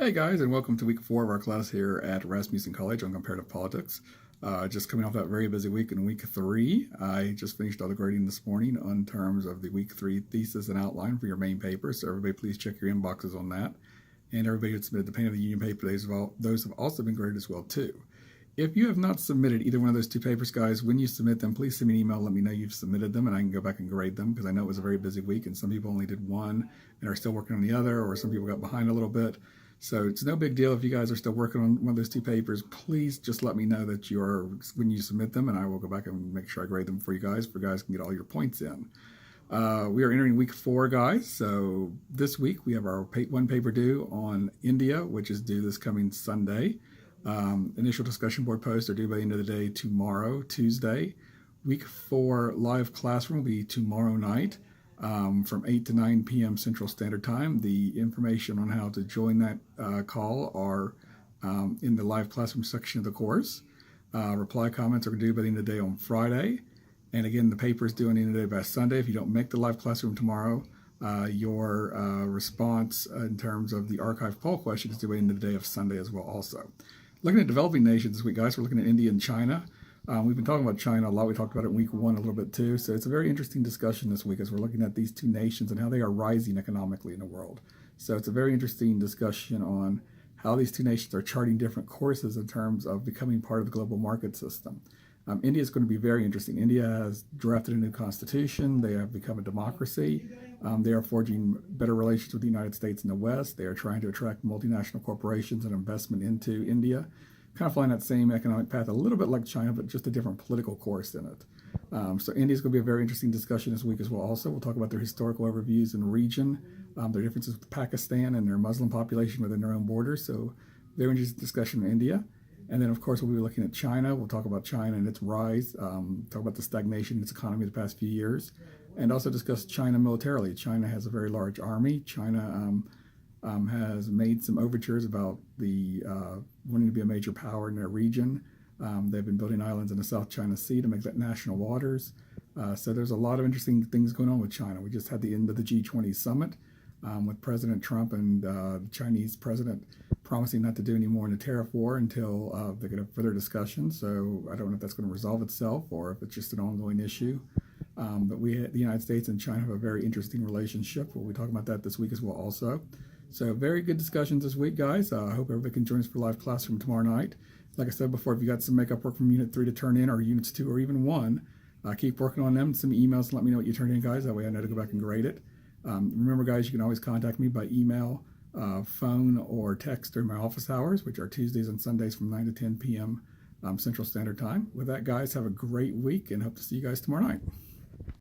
Hey guys, and welcome to week 4 of our class here at Rasmussen College on comparative politics. Just coming off that very busy week in week 3, I just finished all the grading this morning on terms of the week 3 thesis and outline for your main paper. So everybody, please check your inboxes on that. And everybody who submitted the Pain of the Union paper, those have also been graded as well too. If you have not submitted either one of those two papers, guys, when you submit them, please send me an email. Let me know you've submitted them, and I can go back and grade them because I know it was a very busy week, and some people only did one and are still working on the other, or some people got behind a little bit. So it's no big deal if you guys are still working on one of those two papers. Please just let me know that you are when you submit them, and I will go back and make sure I grade them for you guys can get all your points in. We are entering week 4, guys. So this week we have our one paper due on India, which is due this coming Sunday. Initial discussion board posts are due by the end of the day tomorrow, Tuesday. Week 4 live classroom will be tomorrow night. From 8 to 9 p.m. Central Standard Time. The information on how to join that call are in the live classroom section of the course. Reply comments are due by the end of the day on Friday. And again, the paper is due at the end of the day by Sunday. If you don't make the live classroom tomorrow, your response in terms of the archive poll question is due by the end of the day of Sunday as well also. Looking at developing nations this week, guys, we're looking at India and China. We've been talking about China a lot. We talked about it in week 1 a little bit too. So it's a very interesting discussion this week as we're looking at these two nations and how they are rising economically in the world. So it's a very interesting discussion on how these two nations are charting different courses in terms of becoming part of the global market system. India is going to be very interesting. India has drafted a new constitution. They have become a democracy. They are forging better relations with the United States and the West. They are trying to attract multinational corporations and investment into India. Kind of flying that same economic path, a little bit like China, but just a different political course in it. So India is going to be a very interesting discussion this week as well. Also, we'll talk about their historical overviews in the region, their differences with Pakistan and their Muslim population within their own borders. So very interesting discussion in India. And then, of course, we'll be looking at China. We'll talk about China and its rise, talk about the stagnation in its economy the past few years, and also discuss China militarily. China has a very large army. China has made some overtures about the wanting to be a major power in their region. They've been building islands in the South China Sea to make that national waters. So there's a lot of interesting things going on with China. We just had the end of the G20 summit with President Trump and the Chinese president promising not to do any more in the tariff war until they get a further discussion. So I don't know if that's going to resolve itself or if it's just an ongoing issue. But the United States and China have a very interesting relationship. We'll be talking about that this week as well also. So very good discussions this week, guys. I hope everybody can join us for live classroom tomorrow night. Like I said before, if you got some makeup work from Unit 3 to turn in, or Units 2 or even 1, keep working on them. Send me emails and let me know what you turned in, guys. That way I know to go back and grade it. Remember, guys, you can always contact me by email, phone, or text during my office hours, which are Tuesdays and Sundays from 9 to 10 p.m. Central Standard Time. With that, guys, have a great week and hope to see you guys tomorrow night.